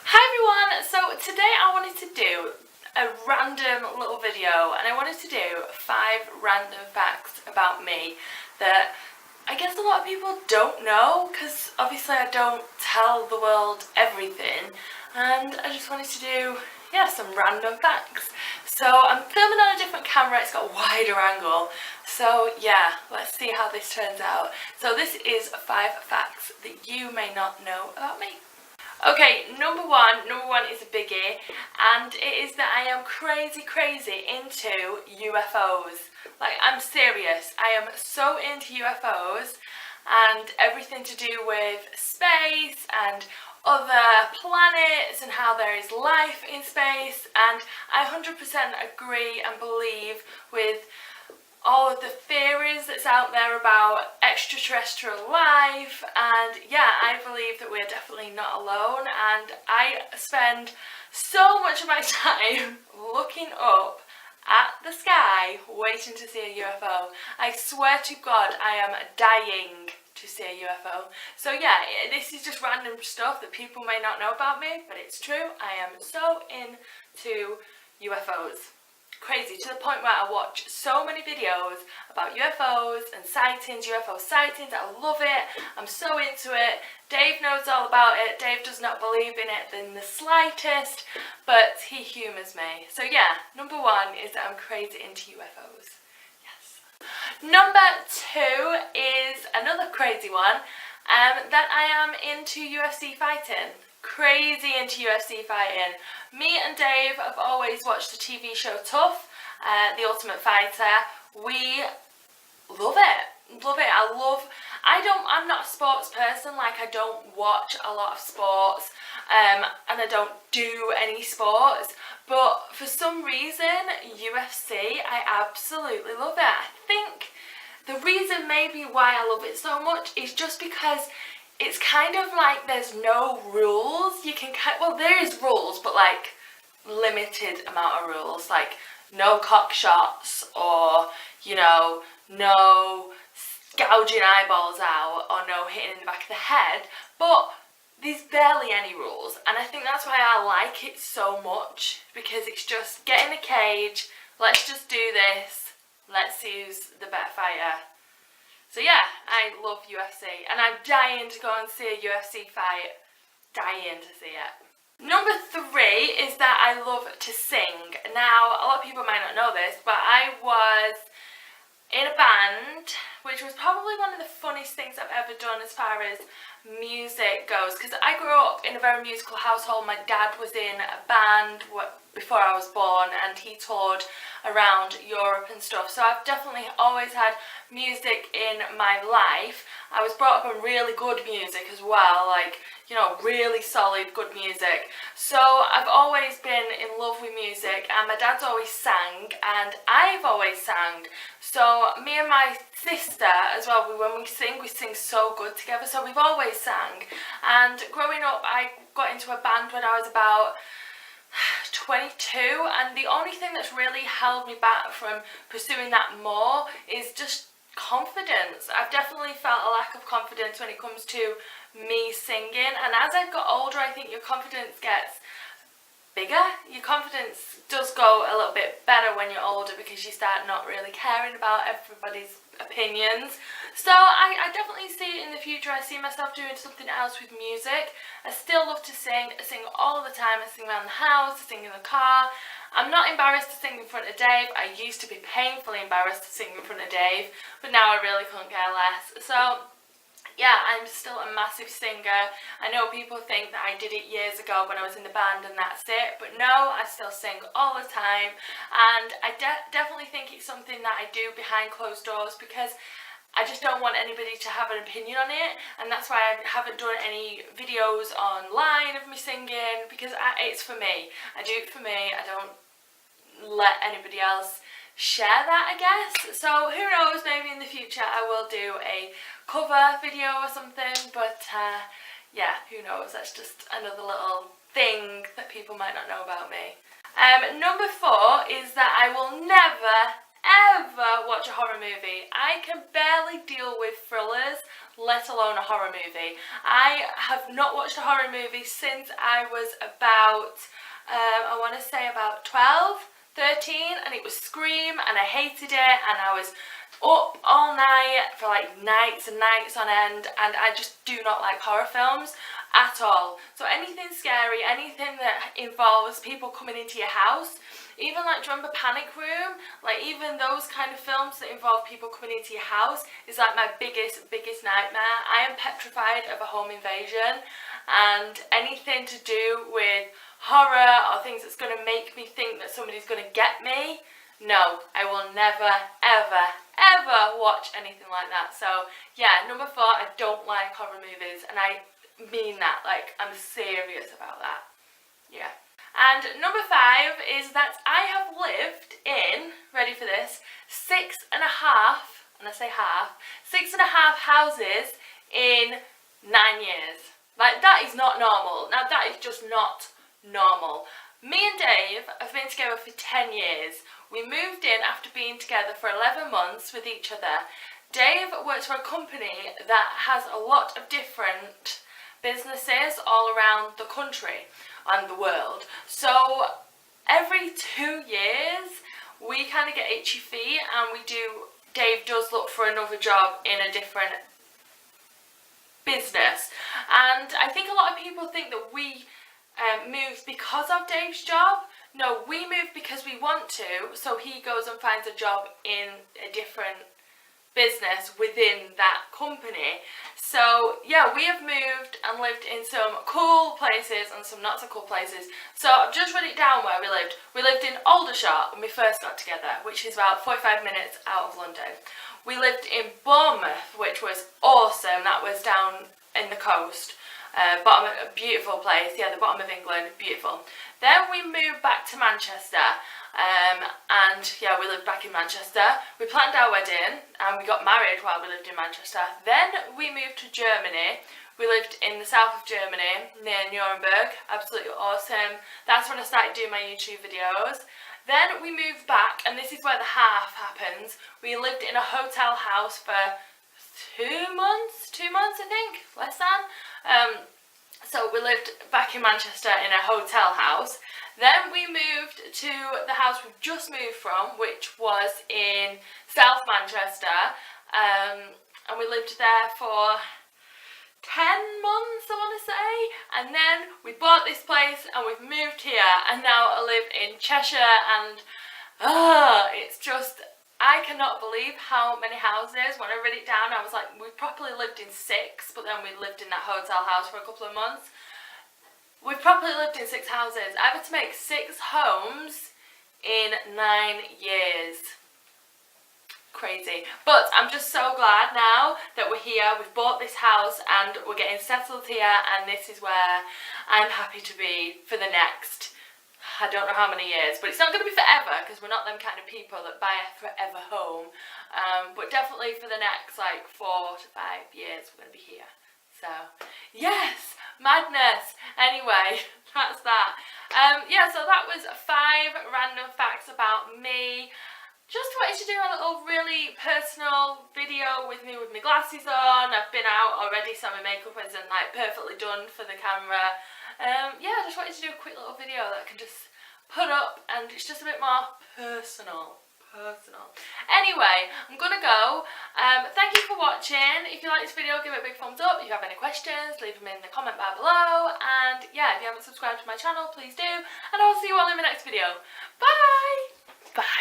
Hi everyone, so today I wanted to do a random little video and I wanted to do 5 random facts about me that I guess a lot of people don't know because obviously I don't tell the world everything, and I just wanted to do some random facts. So I'm filming on a different camera, it's got a wider angle, so let's see how this turns out. So this is 5 facts that you may not know about me. Okay, number one is a biggie, and it is that I am crazy into UFOs. Like, I'm serious, I am so into UFOs and everything to do with space and other planets and how there is life in space, and I 100% agree and believe with all of the theories that's out there about extraterrestrial life, and I believe that we're definitely not alone, and I spend so much of my time looking up at the sky waiting to see a UFO. I swear to God, I am dying to see a UFO. So this is just random stuff that people may not know about me, but it's true. I am so into UFOs. Crazy, to the point where I watch so many videos about UFOs and sightings, UFO sightings. I love it, I'm so into it. Dave knows all about it. Dave does not believe in it in the slightest, but he humours me. So number 1 is that I'm crazy into UFOs. Yes. Number 2 is another crazy one, that I am into UFC fighting. Crazy into UFC fighting. Me and Dave have always watched the TV show Tough, The Ultimate Fighter. We love it. I'm not a sports person, like I don't watch a lot of sports, and I don't do any sports, but for some reason, UFC, I absolutely love it. I think the reason maybe why I love it so much is just because it's kind of like there's no rules. There is rules, but like limited amount of rules, like no cock shots, or no gouging eyeballs out, or no hitting in the back of the head, but there's barely any rules, and I think that's why I like it so much, because it's just get in a cage, let's just do this, let's see who's the better fighter. So I love UFC, and I'm dying to go and see a UFC fight. Dying to see it. Number 3 is that I love to sing. Now, a lot of people might not know this, but I was in a band, which was probably one of the funniest things I've ever done as far as music goes, because I grew up in a very musical household. My dad was in a band before I was born, and he toured around Europe and stuff, so I've definitely always had music in my life. I was brought up on really good music as well, like, really solid good music, so I've always been in love with music, and my dad's always sang and I've always sang, so me and my sister as well, when we sing so good together, so we've always sang. And growing up, I got into a band when I was about 22, and the only thing that's really held me back from pursuing that more is just confidence. I've definitely felt a lack of confidence when it comes to me singing, and as I've got older, I think your confidence gets bigger. Your confidence does go a little bit better when you're older, because you start not really caring about everybody's opinions. So I definitely see it in the future. I see myself doing something else with music. I still love to sing. I sing all the time. I sing around the house, I sing in the car. I'm not embarrassed to sing in front of Dave. I used to be painfully embarrassed to sing in front of Dave, but now I really couldn't care less. So I'm still a massive singer. I know people think that I did it years ago when I was in the band and that's it, but no, I still sing all the time, and I definitely think it's something that I do behind closed doors, because I just don't want anybody to have an opinion on it, and that's why I haven't done any videos online of me singing, because it's for me. I do it for me. I don't let anybody else share that, I guess. So who knows, maybe in the future I will do a cover video or something, but who knows, that's just another little thing that people might not know about me. Number 4 is that I will never ever watch a horror movie. I can barely deal with thrillers, let alone a horror movie. I have not watched a horror movie since I was about, I want to say about 12, 13, and it was Scream, and I hated it, and I was up all night for like nights and nights on end, and I just do not like horror films at all. So anything scary, anything that involves people coming into your house, even like, do you remember Panic Room? Like even those kind of films that involve people coming into your house is like my biggest nightmare. I am petrified of a home invasion, and anything to do with horror or things that's going to make me think that somebody's going to get me, no, I will never, ever watch anything like that. So yeah, number 4, I don't like horror movies, and I mean that, like I'm serious about that. Yeah. And number 5 is that I have lived in, ready for this, 6.5, and I say half, 6.5 houses in 9 years. Like that is not normal. Now that is just not normal. Me and Dave have been together for 10 years. We moved in after being together for 11 months with each other. Dave works for a company that has a lot of different businesses all around the country and the world. So every 2 years we kind of get itchy feet, and Dave does look for another job in a different business. And I think a lot of people think that we moved because of Dave's job. No, we moved because we want to, so he goes and finds a job in a different business within that company. So yeah, we have moved and lived in some cool places and some not so cool places. So I've just written it down where we lived. We lived in Aldershot when we first got together, which is about 45 minutes out of London. We lived in Bournemouth, which was awesome. That was down in the coast. Bottom of a beautiful place, yeah, the bottom of England, beautiful. Then we moved back to Manchester, and yeah, we lived back in Manchester. We planned our wedding and we got married while we lived in Manchester. Then we moved to Germany. We lived in the south of Germany near Nuremberg, absolutely awesome. That's when I started doing my YouTube videos. Then we moved back, and this is where the half happens. We lived in a hotel house for 2 months I think, less than. So we lived back in Manchester in a hotel house. Then we moved to the house we've just moved from, which was in South Manchester, and we lived there for 10 months, I want to say, and then we bought this place and we've moved here, and now I live in Cheshire, and it's just, I cannot believe how many houses. When I read it down, I was like, we properly lived in 6, but then we lived in that hotel house for a couple of months. We've properly lived in 6 houses. I've had to make 6 homes in 9 years. Crazy. But I'm just so glad now that we're here. We've bought this house and we're getting settled here, and this is where I'm happy to be for the next, I don't know how many years, but it's not going to be forever because we're not them kind of people that buy a forever home, but definitely for the next like 4 to 5 years we're going to be here. So yes, madness. Anyway, that's that. Yeah, so that was 5 random facts about me. Just wanted to do a little really personal video with me with my glasses on. I've been out already, so my makeup isn't like perfectly done for the camera. Yeah, I just wanted to do a quick little video that I can just put up, and it's just a bit more personal. Anyway, I'm gonna go. Thank you for watching. If you like this video, give it a big thumbs up. If you have any questions, leave them in the comment bar below. And yeah, if you haven't subscribed to my channel, please do. And I'll see you all in my next video. Bye! Bye!